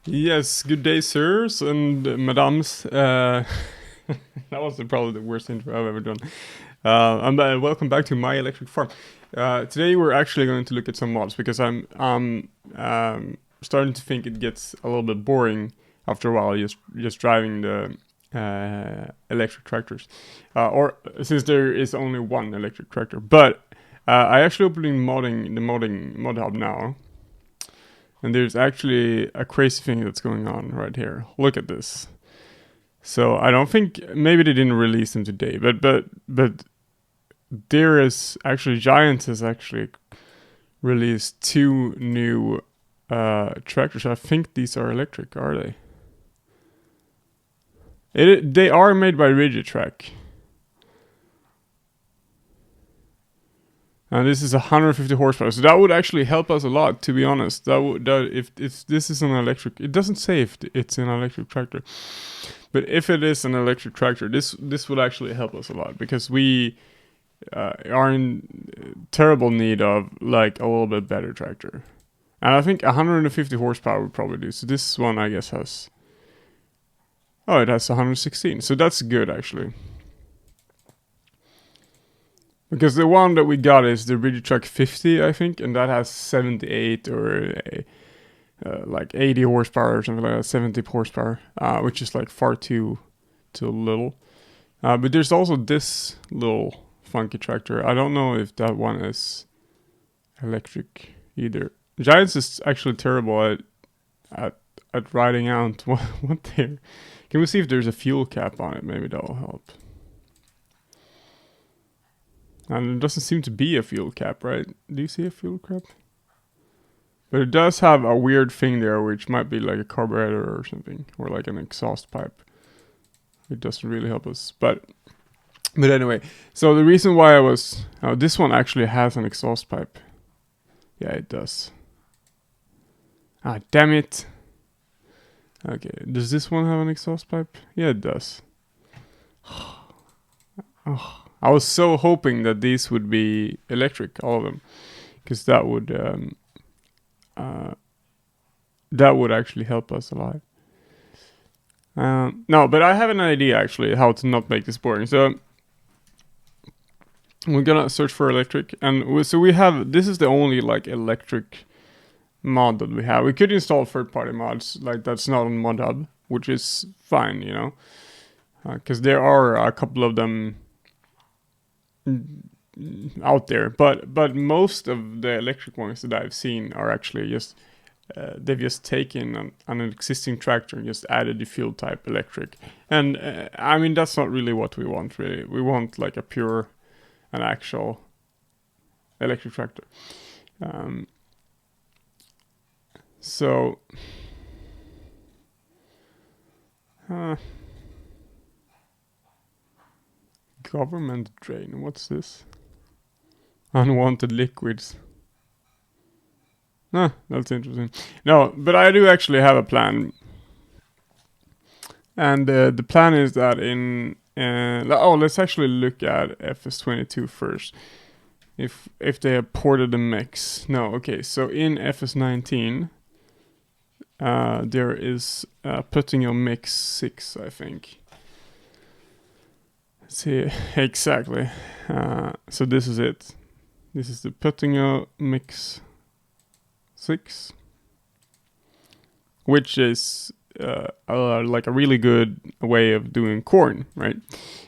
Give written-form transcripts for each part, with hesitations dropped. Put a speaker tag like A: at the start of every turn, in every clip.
A: Yes, good day, sirs and madams. That was probably the worst intro I've ever done. Welcome back to My Electric Farm. Today we're actually going to look at some mods because I'm starting to think it gets a little bit boring after a while just driving the electric tractors, or since there is only one electric tractor. But I actually opened the modding mod hub now. And there's actually a crazy thing that's going on right here. Look at this. So I don't think maybe they didn't release them today, but there is actually Giants has actually released two new tractors. I think these are electric, are they? They are made by Rigitrack. And this is 150 horsepower, so that would actually help us a lot, to be honest. If this is an electric, it doesn't say if it's an electric tractor, but if it is an electric tractor, this would actually help us a lot because we are in terrible need of like a little bit better tractor. And I think 150 horsepower would probably do. So this one, I guess, has it has 116, so that's good actually. Because the one that we got is the Rigitrack 50, I think, and that has 78 or like 80 horsepower or something like that, 70 horsepower, which is like far too little. But there's also this little funky tractor. I don't know if that one is electric either. Giants is actually terrible at riding out what there. Can we see if there's a fuel cap on it? Maybe that'll help. And there doesn't seem to be a fuel cap, right? Do you see a fuel cap? But it does have a weird thing there, which might be like a carburetor or something, or like an exhaust pipe. It doesn't really help us, but anyway. So the reason why this one actually has an exhaust pipe. Yeah, it does. Ah, damn it. Okay, does this one have an exhaust pipe? Yeah, it does. Oh. I was so hoping that these would be electric, all of them, because that would actually help us a lot. No, but I have an idea actually how to not make this boring. So we're gonna search for electric, and so we have this is the only like electric mod that we have. We could install third-party mods like that's not on Mod Hub, which is fine, you know, because there are a couple of them out there, but most of the electric ones that I've seen are actually just they've just taken an existing tractor and just added the fuel type electric, and I mean that's not really what we want. Really, we want like an actual electric tractor. So government drain. What's this? Unwanted liquids. That's interesting. No, but I do actually have a plan. And the plan is that let's actually look at FS22 first. If they have ported the mix. No, okay, so in FS19, there is putting your mix 6, I think. Let's see, exactly. So this is it. This is the putting your mix 6, which is like a really good way of doing corn, right?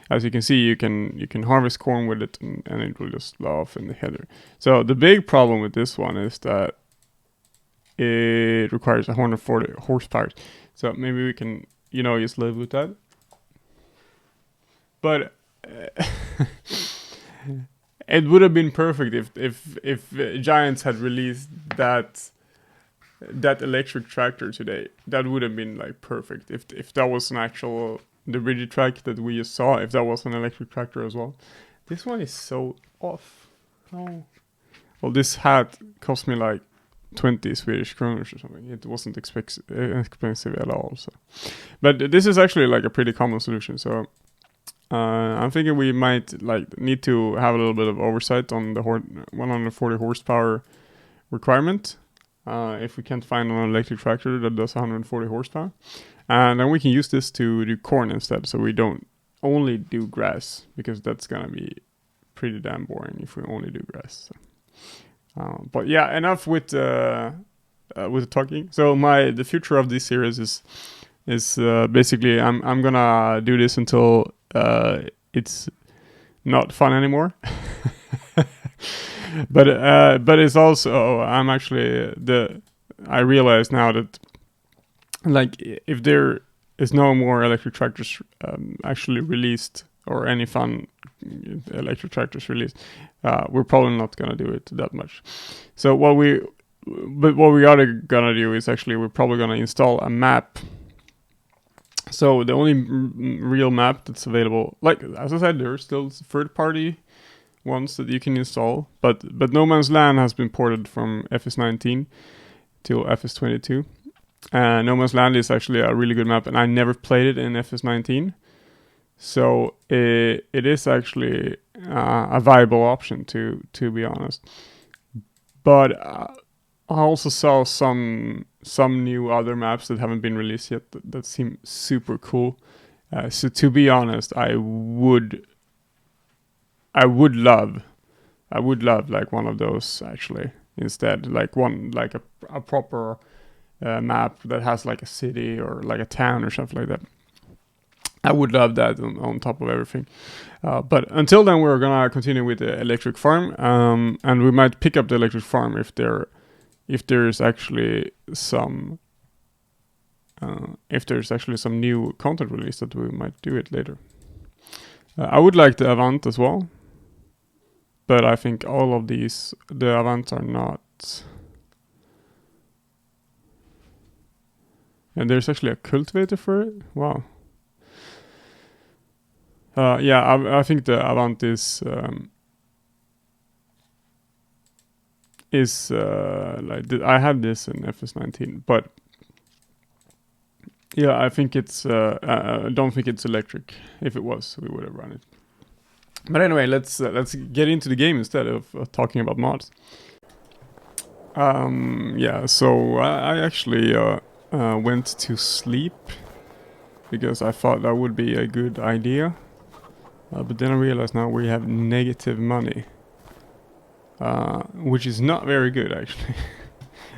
A: As you can see, you can harvest corn with it, and it will just blow off in the header. So the big problem with this one is that it requires 140 horsepower. So maybe we can, just live with that. But it would have been perfect if Giants had released that electric tractor today. That would have been like perfect if that was an actual the Rigitrack that we just saw. If that was an electric tractor as well. This one is so off. Oh. Well, this hat cost me like 20 Swedish kroners or something. It wasn't expensive at all. So, but this is actually like a pretty common solution. So I'm thinking we might like need to have a little bit of oversight on the 140 horsepower requirement. if we can't find an electric tractor that does 140 horsepower. And then we can use this to do corn instead, so we don't only do grass, because that's gonna be pretty damn boring if we only do grass. So. But yeah, enough with the talking. So the future of this series is basically I'm gonna do this until it's not fun anymore. but it's also I realize now that, like, if there is no more electric tractors actually released, or any fun electric tractors released, we're probably not gonna do it that much. So what we are gonna do is actually we're probably gonna install a map. So the only real map that's available, like as I said, there are still third-party ones that you can install, but No Man's Land has been ported from FS19 to FS22. No Man's Land is actually a really good map, and I never played it in FS19, so it is actually a viable option to be honest. But I also saw some new other maps that haven't been released yet that seem super cool. So to be honest, I would love like one of those actually instead, like a proper map that has like a city or like a town or something like that. I would love that on top of everything. But until then, we're gonna continue with the electric farm, and we might pick up the electric farm if there's actually some new content release, that we might do it later. I would like the Avant as well, but I think all of the Avants are not. And there's actually a cultivator for it. Wow. Yeah, I think the Avant is like I had this in FS19, but yeah, I think it's I don't think it's electric. If it was, we would have run it. But anyway, let's get into the game instead of talking about mods. Yeah, so I actually went to sleep because I thought that would be a good idea. But then I realized now we have negative money, which is not very good actually.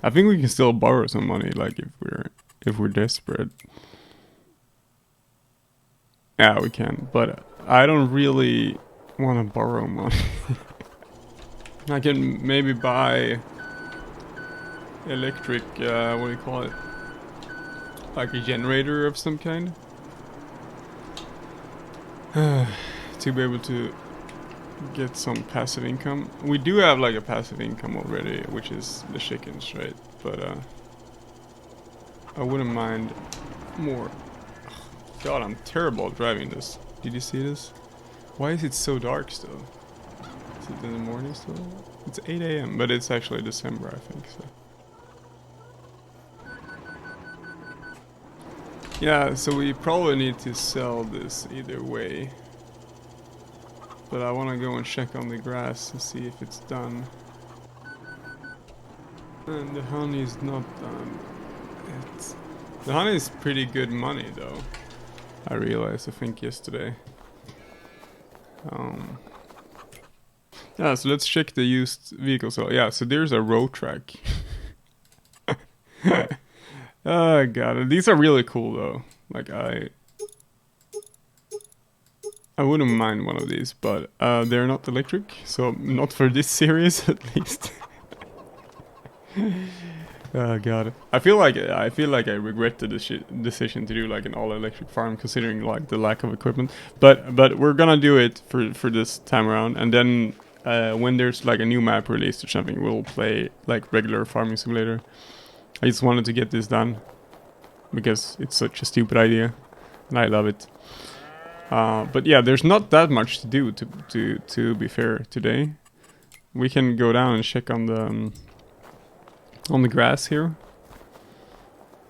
A: I think we can still borrow some money, like if we're desperate. Yeah, we can, but I don't really want to borrow money. I can maybe buy electric, what do you call it? Like a generator of some kind. To be able to get some passive income. We do have like a passive income already, which is the chickens, right? But I wouldn't mind more. God, I'm terrible at driving this. Did you see this? Why is it so dark still? Is it in the morning still? It's 8 a.m., but it's actually December, I think, so. Yeah, so we probably need to sell this either way. But I want to go and check on the grass to see if it's done. And the honey is not done. The honey is pretty good money though. I realized, I think yesterday. Yeah, so let's check the used vehicle. So yeah, so there's a road track. Oh god, these are really cool though. Like I wouldn't mind one of these, but they're not electric, so not for this series at least. Oh god, I feel like I regret the decision to do like an all-electric farm, considering like the lack of equipment. But we're gonna do it for this time around, and then when there's like a new map released or something, we'll play like regular farming simulator. I just wanted to get this done because it's such a stupid idea, and I love it. But yeah, there's not that much to do to be fair today. We can go down and check on the grass here.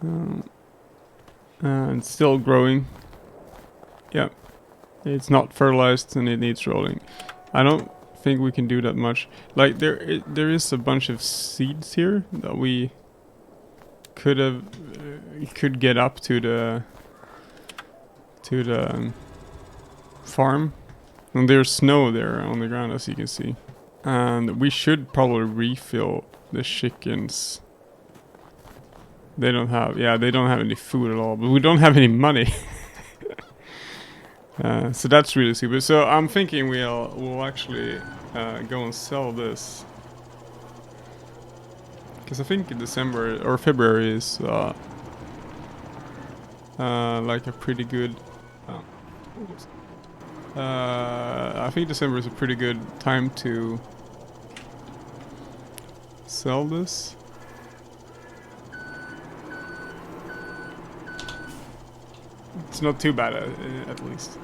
A: And it's still growing. Yeah, it's not fertilized and it needs rolling. I don't think we can do that much. Like there is a bunch of seeds here that we could have could get up to the farm, and there's snow there on the ground, as you can see. And we should probably refill the chickens. They don't have any food at all, but we don't have any money. So that's really stupid. So I'm thinking we'll actually go and sell this, because I think December or February is like a pretty good. I think December is a pretty good time to sell this. It's not too bad, at least.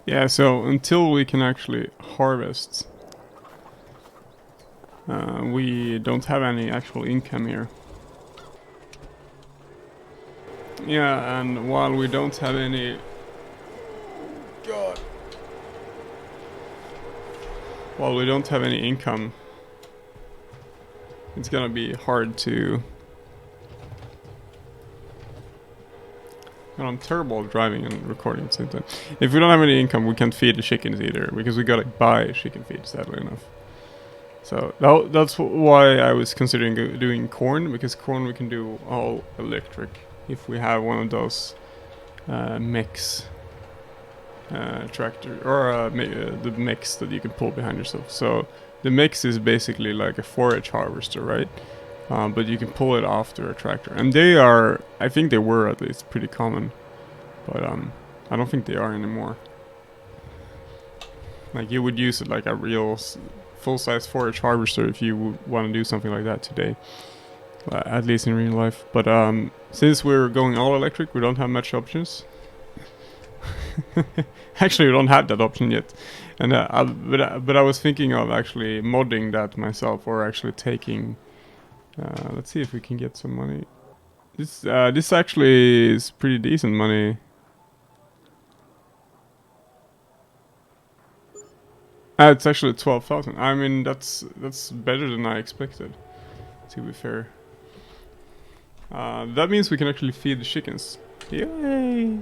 A: Yeah, so until we can actually harvest, we don't have any actual income here. Yeah, and while we don't have any... God. While we don't have any income, it's gonna be hard to... And I'm terrible at driving and recording at the same time. If we don't have any income, we can't feed the chickens either, because we gotta buy chicken feed, sadly enough. So that's why I was considering doing corn, because corn we can do all electric if we have one of those mix tractor, or the mix that you can pull behind yourself. So the mix is basically like a forage harvester, right? But you can pull it after a tractor, and they are, I think they were at least pretty common, but I don't think they are anymore. Like you would use it like a real full-size forage harvester if you would want to do something like that today, at least in real life. But since we're going all electric, we don't have much options. Actually, we don't have that option yet, and but I was thinking of actually modding that myself, or actually taking. Let's see if we can get some money. This actually is pretty decent money. It's actually 12,000. I mean, that's better than I expected, to be fair. That means we can actually feed the chickens. Yay!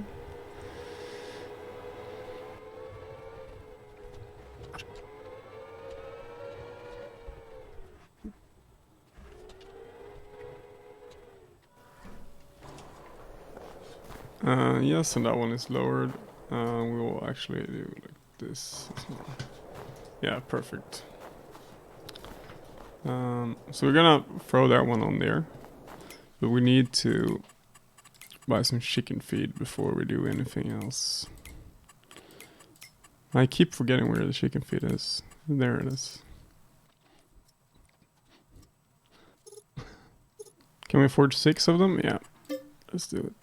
A: Yes, and that one is lowered. We will actually do like this. Yeah, perfect. So we're gonna throw that one on there, but we need to buy some chicken feed before we do anything else. I keep forgetting where the chicken feed is. There it is. Can we afford 6 of them? Yeah, let's do it.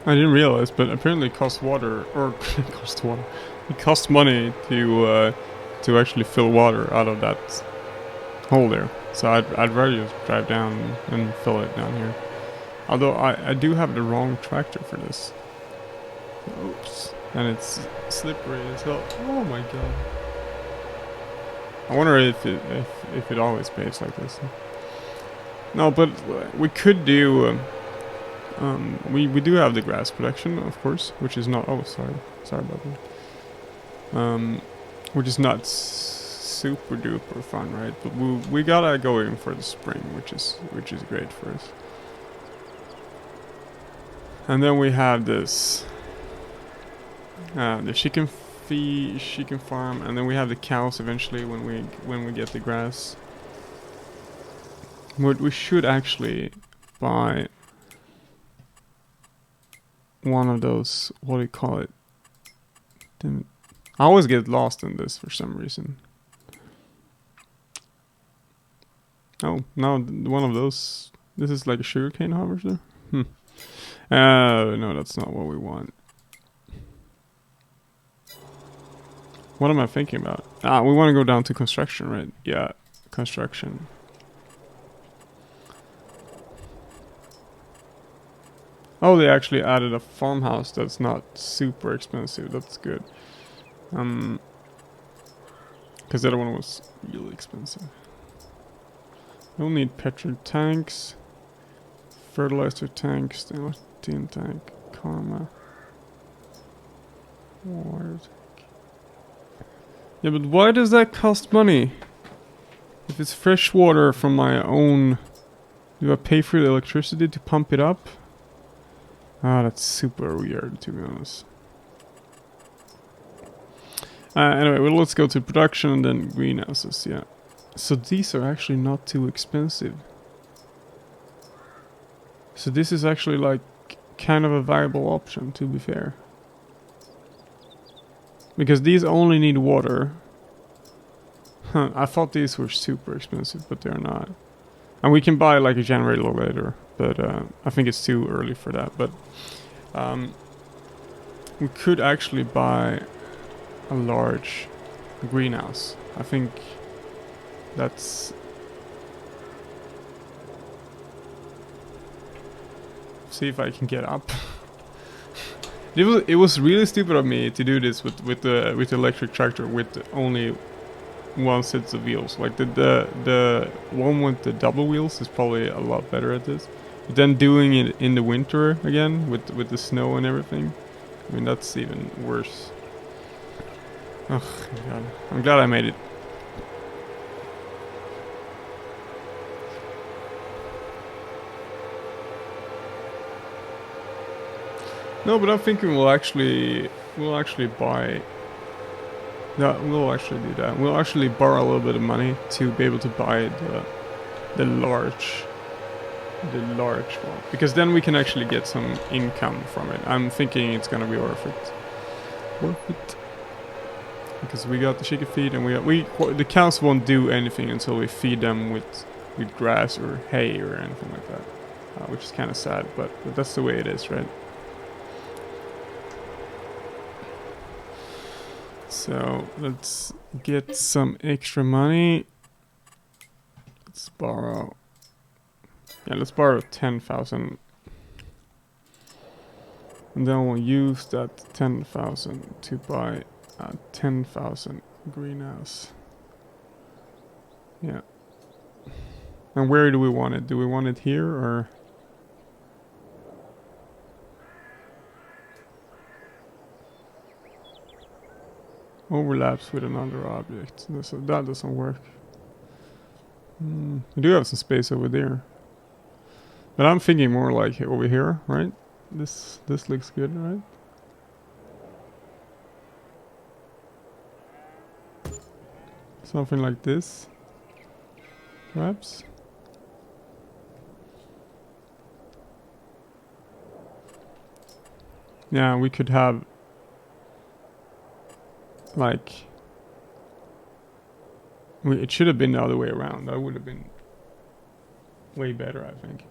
A: I didn't realize, but apparently it costs water, or costs water. It costs money to actually fill water out of that hole there. So I'd rather just drive down and fill it down here. Although I do have the wrong tractor for this. Oops. And it's slippery as well. Oh my god. I wonder if it always behaves like this. No, but we could do. We do have the grass protection, of course, which is not. Oh, sorry about that. Which is not super duper fun, right? But we gotta go in for the spring, which is great for us. And then we have this, the chicken farm, and then we have the cows eventually when we get the grass. What we should actually buy one of those, what do you call it? I always get lost in this for some reason. Oh, now one of those. This is like a sugarcane harvester. No, that's not what we want. What am I thinking about? We want to go down to construction, right? Yeah, construction. Oh, they actually added a farmhouse that's not super expensive. That's good. Because the other one was really expensive. We'll need petrol tanks, fertilizer tanks, tin tank, karma, water tank. Yeah, but why does that cost money? If it's fresh water from my own, do I pay for the electricity to pump it up? Ah, that's super weird, to be honest. Anyway, well, let's go to production and then greenhouses, yeah. So these are actually not too expensive. So this is actually like kind of a viable option, to be fair. Because these only need water. I thought these were super expensive, but they're not. And we can buy like a generator later, but I think it's too early for that. But we could actually buy a large greenhouse. I think that's... See if I can get up. It was really stupid of me to do this with the electric tractor with only one set of wheels. Like the one with the double wheels is probably a lot better at this. But then doing it in the winter again with the snow and everything, I mean that's even worse. Oh god, I'm glad I made it. No, but I'm thinking we'll actually buy. No, we'll actually do that. We'll actually borrow a little bit of money to be able to buy the large one, because then we can actually get some income from it. I'm thinking it's gonna be worth it. Because we got the chicken feed, and the cows won't do anything until we feed them with grass or hay or anything like that, which is kind of sad, but that's the way it is, right? So let's get some extra money. Let's borrow. Yeah, let's borrow 10,000. And then we'll use that 10,000 to buy a 10,000 greenhouse. Yeah. And where do we want it? Do we want it here or? Overlaps with another object. That doesn't work. We do have some space over there. But I'm thinking more like over here, right? This looks good, right? Something like this, perhaps. Yeah, we could have like it should have been the other way around. That would have been way better, I think.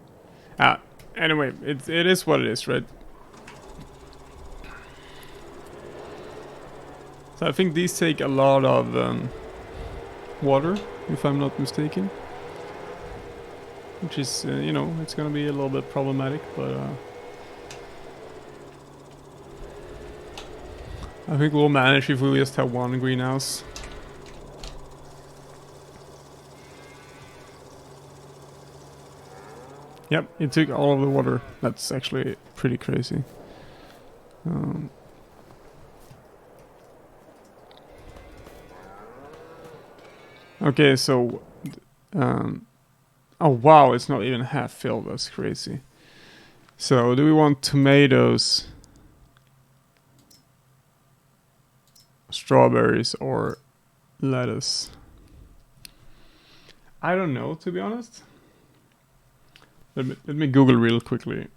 A: Anyway, it is what it is, right? So I think these take a lot of water, if I'm not mistaken. Which is, you know, it's gonna be a little bit problematic, but I think we'll manage if we just have one greenhouse. Yep, it took all of the water. That's actually pretty crazy. Okay, so... oh wow, it's not even half filled. That's crazy. So, do we want tomatoes, strawberries, or lettuce? I don't know, to be honest. Let me Google real quickly.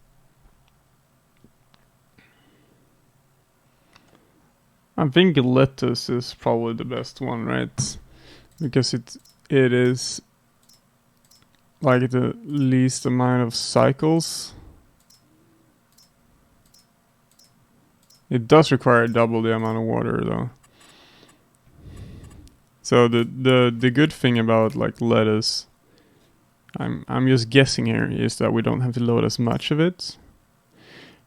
A: I think lettuce is probably the best one, right? Because it is like the least amount of cycles. It does require double the amount of water though. So the good thing about like lettuce, I'm just guessing here, is that we don't have to load as much of it.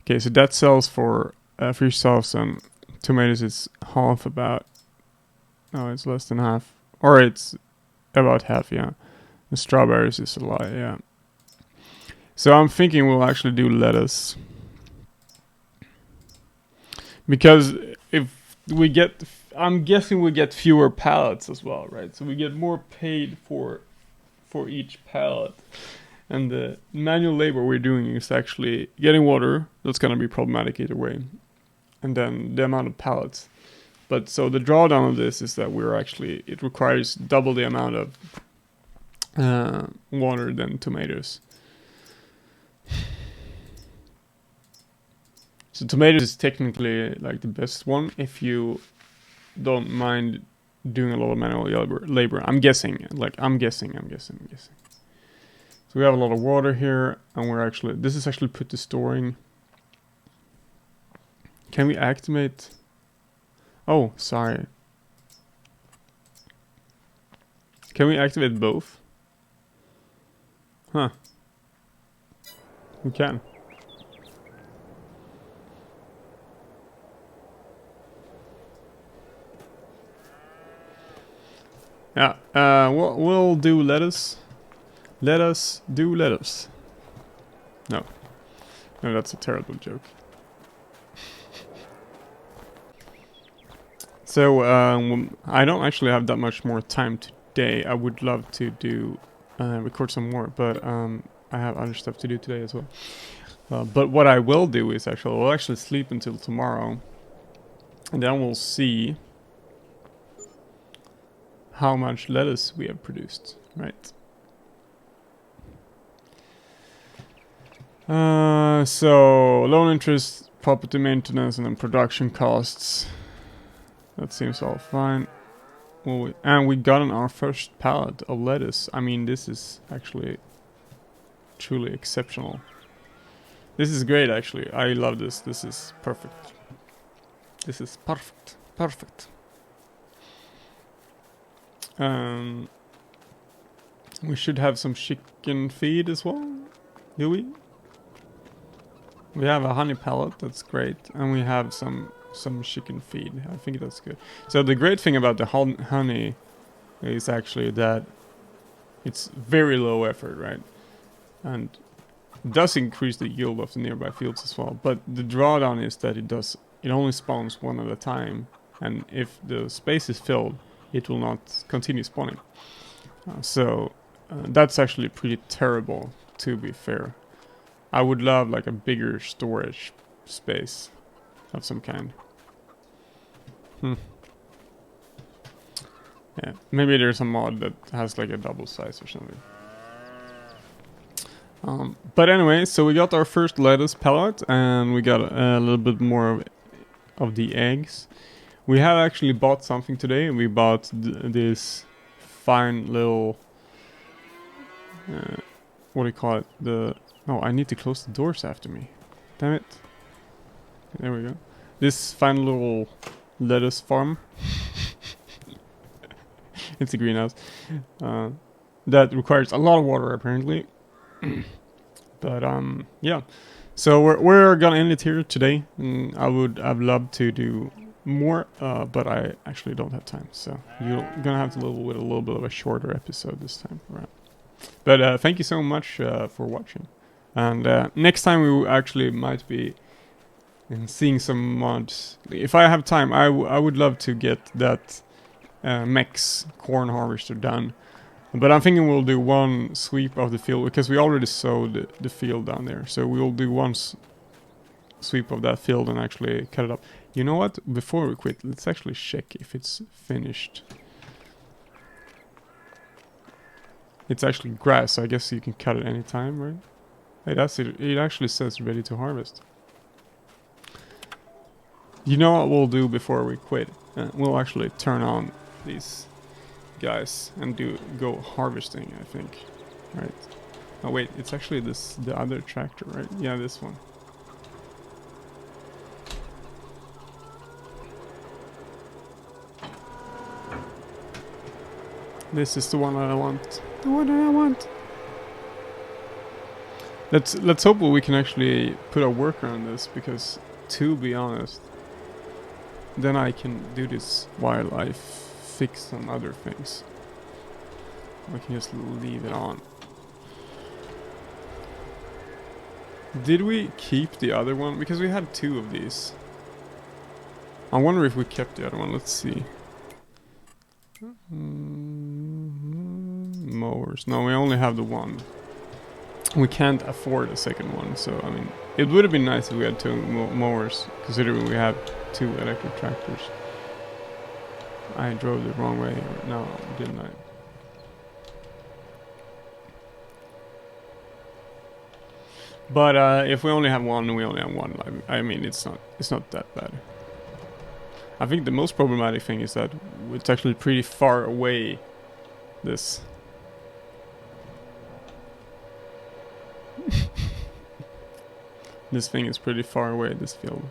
A: Okay, so that sells for 3,000. Tomatoes is half about. No, it's less than half, or it's about half. Yeah, the strawberries is a lot. Yeah. So I'm thinking we'll actually do lettuce. Because if we get, I'm guessing we get fewer pallets as well, right? So we get more paid for each pallet. And the manual labor we're doing is actually getting water. That's gonna be problematic either way. And then the amount of pallets. But so the drawdown of this is that we're actually, it requires double the amount of water than tomatoes. So tomatoes is technically like the best one if you don't mind doing a lot of manual labor. I'm guessing. I'm guessing. So we have a lot of water here, and we're actually, this is actually put to storing. Can we activate? Oh, sorry. Can we activate both? Huh. We can. Yeah, we'll do lettuce. Let us do lettuce. No, that's a terrible joke. So, I don't actually have that much more time today. I would love to do, record some more, but I have other stuff to do today as well. But what I will do is we'll actually sleep until tomorrow. And then we'll see how much lettuce we have produced, right? So loan interest, property maintenance, and then production costs. That seems all fine. Well, and we got our first pallet of lettuce. I mean, this is actually truly exceptional. This is great, actually. I love this. This is perfect. This is perfect. Perfect. We should have some chicken feed as well. Do we? We have a honey pellet. That's great, and we have some chicken feed. I think that's good. So the great thing about the honey is actually that it's very low effort, right? And it does increase the yield of the nearby fields as well. But the drawdown is that it only spawns one at a time, and if the space is filled, it will not continue spawning. So that's actually pretty terrible, to be fair. I would love like a bigger storage space of some kind. Yeah, maybe there's a mod that has like a double size or something. But anyway, so we got our first lettuce pellet, and we got a little bit more of the eggs. We have actually bought something today. We bought this fine little... what do you call it? Oh, I need to close the doors after me. Damn it. There we go. This fine little lettuce farm. It's a greenhouse. That requires a lot of water apparently. But yeah. So we're gonna end it here today. I'd love to do more, but I actually don't have time. So you're gonna have to live with a little bit of a shorter episode this time around. But thank you so much for watching. And next time we actually might be seeing some mods. If I have time, I would love to get that Mex corn harvester done. But I'm thinking we'll do one sweep of the field because we already sowed the field down there. So we'll do one sweep of that field and actually cut it up. You know what? Before we quit, let's actually check if it's finished. It's actually grass, so I guess you can cut it anytime, right? Hey, that's it. It actually says ready to harvest. You know what we'll do before we quit? We'll actually turn on these guys and go harvesting, I think. Right. Oh wait, it's actually the other tractor, right? Yeah, this one. This is the one that I want. The one that I want. Let's hope we can actually put a worker on this, because to be honest, then I can do this while I fix some other things. I can just leave it on. Did we keep the other one? Because we had 2 of these. I wonder if we kept the other one. Let's see. Mowers. No, we only have the one. We can't afford a second one, so I mean, it would have been nice if we had 2 mowers, considering we have 2 electric tractors. I drove the wrong way. No, didn't I? But if we only have one, we only have one. I mean, it's not that bad. I think the most problematic thing is that it's actually pretty far away. This. This thing is pretty far away. This field.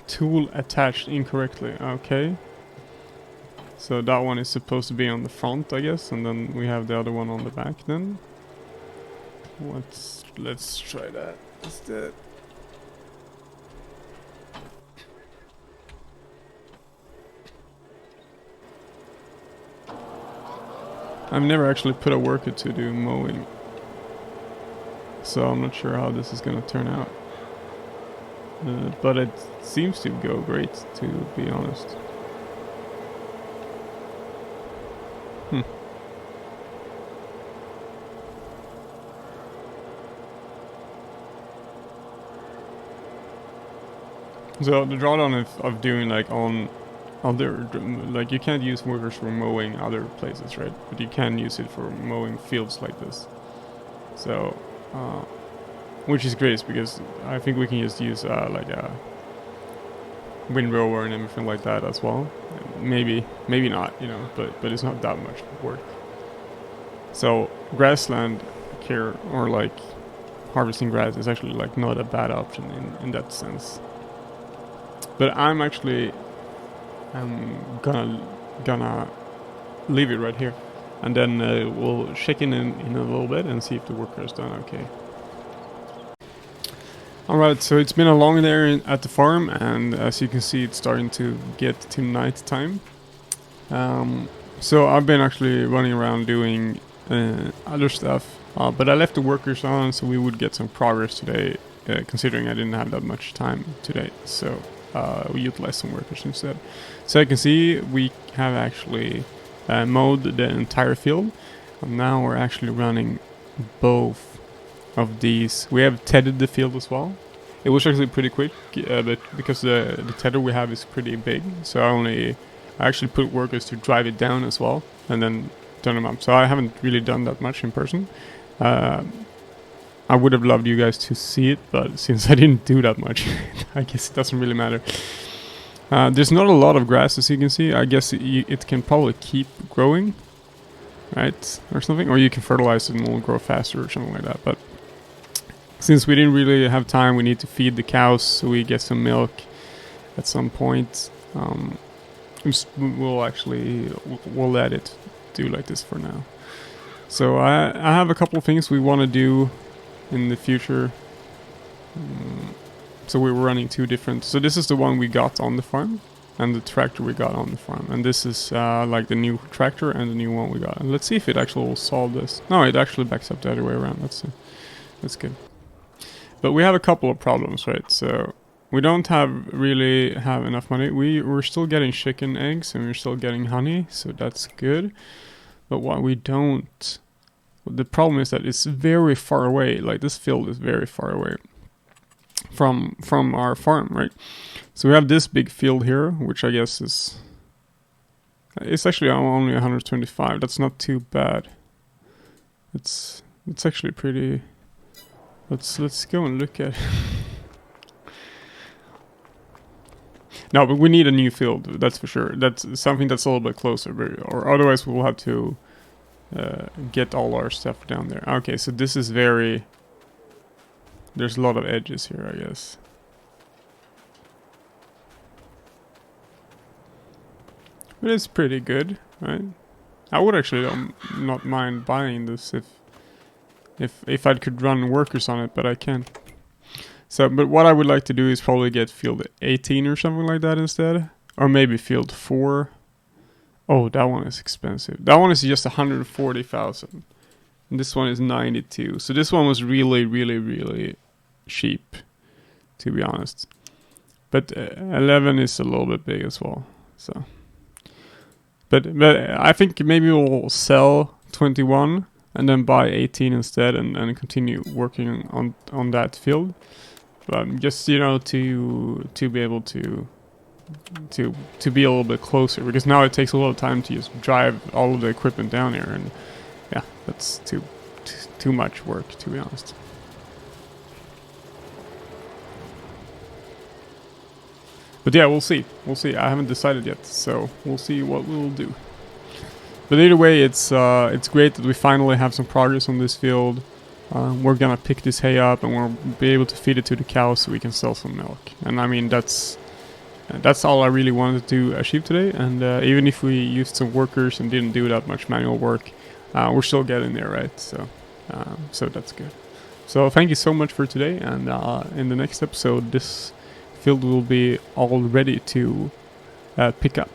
A: Tool attached incorrectly. Okay. So that one is supposed to be on the front, I guess, and then we have the other one on the back then. Let's try that instead. I've never actually put a worker to do mowing, so I'm not sure how this is gonna turn out. But it seems to go great, to be honest. So the drawdown of doing like on other, like you can't use workers for mowing other places, right? But you can use it for mowing fields like this. So, which is great because I think we can just use like a windrower and everything like that as well. Maybe not, you know, but it's not that much work. So grassland care, or like harvesting grass, is actually like not a bad option in that sense. But I'm actually gonna leave it right here, and then we'll check in a little bit and see if the worker is done okay. Alright, so it's been a long day at the farm, and as you can see, it's starting to get to night time. So I've been actually running around doing other stuff, but I left the workers on so we would get some progress today, considering I didn't have that much time today. So we utilized some workers instead. So you can see we have actually mowed the entire field, and now we're actually running both of these. We have tedded the field as well. It was actually pretty quick, but because the tedder we have is pretty big, so I actually put workers to drive it down as well, and then turn them up. So I haven't really done that much in person. I would have loved you guys to see it, but since I didn't do that much, I guess it doesn't really matter. There's not a lot of grass, as you can see. I guess it can probably keep growing, right, or something, or you can fertilize it and it'll grow faster or something like that. But since we didn't really have time, we need to feed the cows so we get some milk at some point. We'll let it do like this for now. So I have a couple of things we want to do in the future. So we were running two different. So this is the one we got on the farm, and the tractor we got on the farm, and this is like the new tractor and the new one we got. And let's see if it actually will solve this. No, it actually backs up the other way around. That's good. But we have a couple of problems, right? So we don't really have enough money. We're still getting chicken eggs and we're still getting honey, so that's good. But what we don't, the problem is that it's very far away. Like this field is very far away from our farm, right? So we have this big field here, which I guess it's actually only 125. That's not too bad. It's actually pretty. Let's go and look at. No, but we need a new field. That's for sure. That's something that's a little bit closer, or otherwise we'll have to get all our stuff down there. Okay, so this is very. There's a lot of edges here, I guess. But it's pretty good, right? I would actually not mind buying this if I could run workers on it, but I can't. So, but what I would like to do is probably get field 18 or something like that instead. Or maybe field 4. Oh, that one is expensive. That one is just 140,000. And this one is 92. So this one was really, really, really cheap, to be honest. But 11 is a little bit big as well. So, but I think maybe we'll sell 21 and then buy 18 instead, and continue working on that field. Just to be able to be a little bit closer, because now it takes a lot of time to just drive all of the equipment down here, and yeah, that's too much work, to be honest. But yeah, we'll see. I haven't decided yet, so we'll see what we'll do. But either way, it's great that we finally have some progress on this field. We're gonna pick this hay up and we'll be able to feed it to the cows so we can sell some milk. And I mean, that's all I really wanted to achieve today. And even if we used some workers and didn't do that much manual work, we're still getting there, right? So that's good. So thank you so much for today. And in the next episode, this field will be all ready to pick up.